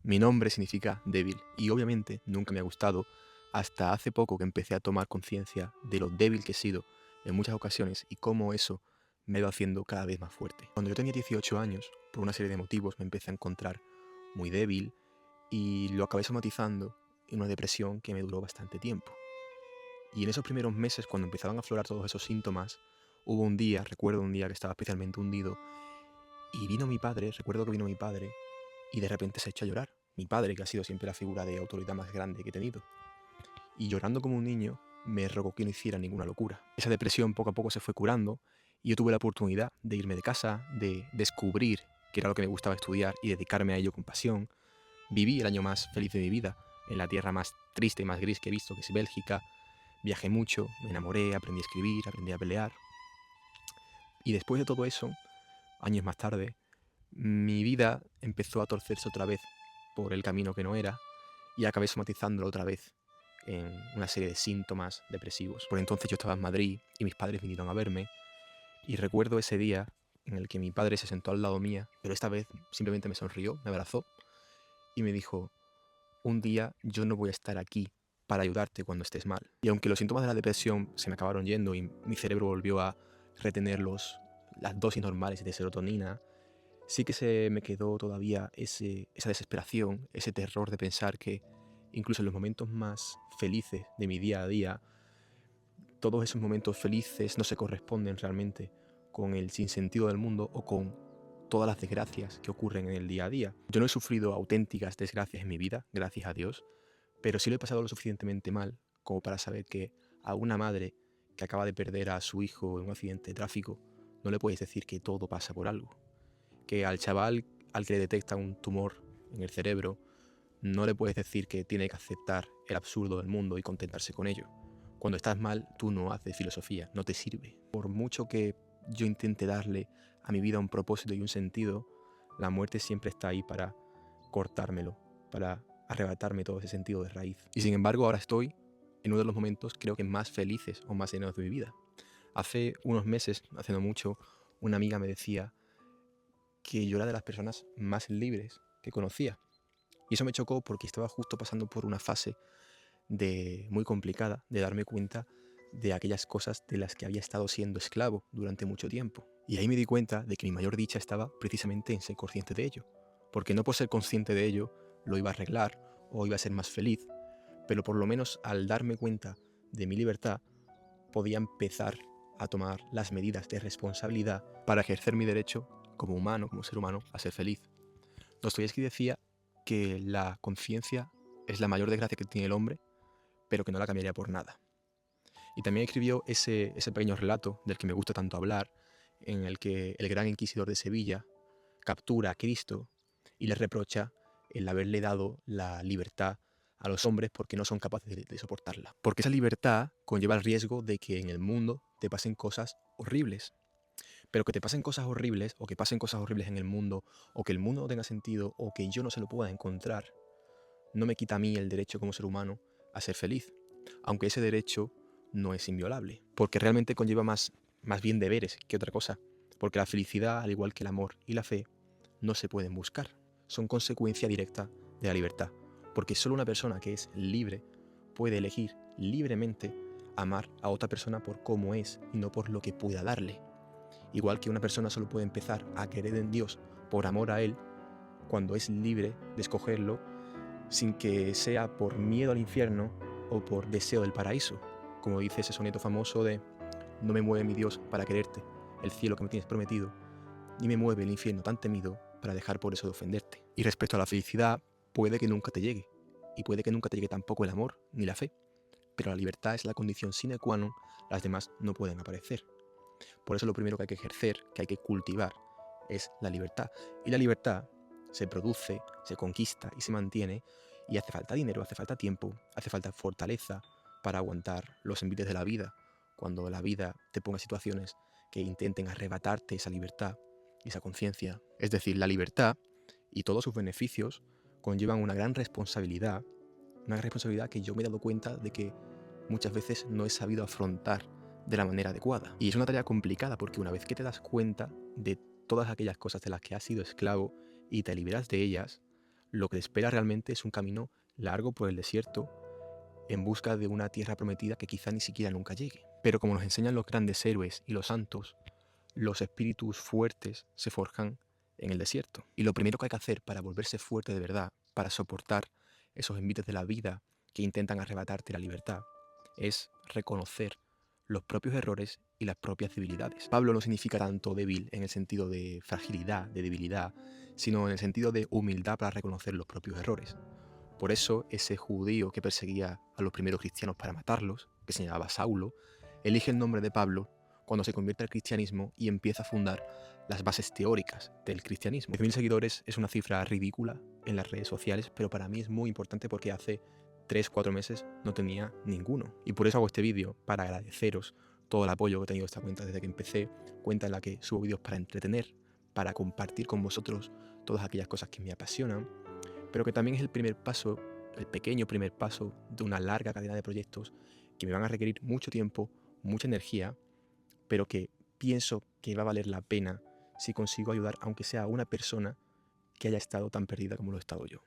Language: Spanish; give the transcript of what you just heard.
Mi nombre significa débil y obviamente nunca me ha gustado hasta hace poco que empecé a tomar conciencia de lo débil que he sido en muchas ocasiones y cómo eso me ha ido haciendo cada vez más fuerte. Cuando yo tenía 18 años, por una serie de motivos, me empecé a encontrar muy débil y lo acabé somatizando en una depresión que me duró bastante tiempo. Y en esos primeros meses, cuando empezaban a aflorar todos esos síntomas, hubo un día, recuerdo un día que estaba especialmente hundido, y vino mi padre, recuerdo que vino mi padre, y de repente se echó a llorar. Mi padre, que ha sido siempre la figura de autoridad más grande que he tenido. Y llorando como un niño, me rogó que no hiciera ninguna locura. Esa depresión poco a poco se fue curando y yo tuve la oportunidad de irme de casa, de descubrir que era lo que me gustaba estudiar y dedicarme a ello con pasión. Viví el año más feliz de mi vida, en la tierra más triste y más gris que he visto, que es Bélgica. Viajé mucho, me enamoré, aprendí a escribir, aprendí a pelear. Y después de todo eso, años más tarde, mi vida empezó a torcerse otra vez por el camino que no era y acabé somatizándolo otra vez en una serie de síntomas depresivos. Por entonces yo estaba en Madrid y mis padres vinieron a verme y recuerdo ese día en el que mi padre se sentó al lado mía, pero esta vez simplemente me sonrió, me abrazó y me dijo: un día yo no voy a estar aquí para ayudarte cuando estés mal. Y aunque los síntomas de la depresión se me acabaron yendo y mi cerebro volvió a retener las dosis normales de serotonina, sí que se me quedó todavía esa desesperación, ese terror de pensar que incluso en los momentos más felices de mi día a día, todos esos momentos felices no se corresponden realmente con el sinsentido del mundo o con todas las desgracias que ocurren en el día a día. Yo no he sufrido auténticas desgracias en mi vida, gracias a Dios, pero sí lo he pasado lo suficientemente mal como para saber que a una madre que acaba de perder a su hijo en un accidente de tráfico no le puedes decir que todo pasa por algo. Que al chaval al que le detectan un tumor en el cerebro no le puedes decir que tiene que aceptar el absurdo del mundo y contentarse con ello. Cuando estás mal, tú no haces filosofía, no te sirve. Por mucho que yo intente darle a mi vida un propósito y un sentido, la muerte siempre está ahí para cortármelo, para arrebatarme todo ese sentido de raíz. Y sin embargo, ahora estoy en uno de los momentos creo que más felices o más llenos de mi vida. Hace unos meses, hace no mucho, una amiga me decía que yo era de las personas más libres que conocía. Y eso me chocó porque estaba justo pasando por una fase muy complicada de darme cuenta de aquellas cosas de las que había estado siendo esclavo durante mucho tiempo. Y ahí me di cuenta de que mi mayor dicha estaba precisamente en ser consciente de ello. Porque no por ser consciente de ello lo iba a arreglar o iba a ser más feliz, pero por lo menos al darme cuenta de mi libertad podía empezar a tomar las medidas de responsabilidad para ejercer mi derecho como humano, como ser humano, a ser feliz. Dostoyevsky decía que la conciencia es la mayor desgracia que tiene el hombre, pero que no la cambiaría por nada. Y también escribió ese pequeño relato del que me gusta tanto hablar, en el que el gran inquisidor de Sevilla captura a Cristo y le reprocha el haberle dado la libertad a los hombres porque no son capaces de soportarla. Porque esa libertad conlleva el riesgo de que en el mundo te pasen cosas horribles. Pero que te pasen cosas horribles, o que pasen cosas horribles en el mundo, o que el mundo no tenga sentido, o que yo no se lo pueda encontrar, no me quita a mí el derecho como ser humano a ser feliz. Aunque ese derecho no es inviolable. Porque realmente conlleva más bien deberes que otra cosa. Porque la felicidad, al igual que el amor y la fe, no se pueden buscar. Son consecuencia directa de la libertad. Porque solo una persona que es libre puede elegir libremente amar a otra persona por cómo es y no por lo que pueda darle. Igual que una persona solo puede empezar a querer en Dios por amor a Él cuando es libre de escogerlo sin que sea por miedo al infierno o por deseo del paraíso. Como dice ese soneto famoso de: no me mueve mi Dios para quererte, el cielo que me tienes prometido, ni me mueve el infierno tan temido para dejar por eso de ofenderte. Y respecto a la felicidad, puede que nunca te llegue, y puede que nunca te llegue tampoco el amor ni la fe, pero la libertad es la condición sine qua non, las demás no pueden aparecer. Por eso lo primero que hay que ejercer, que hay que cultivar, es la libertad. Y la libertad se produce, se conquista y se mantiene, y hace falta dinero, hace falta tiempo, hace falta fortaleza para aguantar los envites de la vida, cuando la vida te ponga situaciones que intenten arrebatarte esa libertad y esa conciencia. Es decir, la libertad y todos sus beneficios conllevan una responsabilidad que yo me he dado cuenta de que muchas veces no he sabido afrontar de la manera adecuada. Y es una tarea complicada porque una vez que te das cuenta de todas aquellas cosas de las que has sido esclavo y te liberas de ellas, lo que te espera realmente es un camino largo por el desierto en busca de una tierra prometida que quizá ni siquiera nunca llegue. Pero como nos enseñan los grandes héroes y los santos, los espíritus fuertes se forjan en el desierto. Y lo primero que hay que hacer para volverse fuerte de verdad, para soportar esos envites de la vida que intentan arrebatarte la libertad, es reconocer los propios errores y las propias debilidades. Pablo no significa tanto débil en el sentido de fragilidad, de debilidad, sino en el sentido de humildad para reconocer los propios errores. Por eso ese judío que perseguía a los primeros cristianos para matarlos, que se llamaba Saulo, elige el nombre de Pablo cuando se convierte al cristianismo y empieza a fundar las bases teóricas del cristianismo. 10.000 seguidores es una cifra ridícula en las redes sociales, pero para mí es muy importante porque hace 3-4 meses no tenía ninguno. Y por eso hago este vídeo, para agradeceros todo el apoyo que he tenido esta cuenta desde que empecé, cuenta en la que subo vídeos para entretener, para compartir con vosotros todas aquellas cosas que me apasionan, pero que también es el primer paso, el pequeño primer paso de una larga cadena de proyectos que me van a requerir mucho tiempo, mucha energía, pero que pienso que va a valer la pena si consigo ayudar, aunque sea a una persona que haya estado tan perdida como lo he estado yo.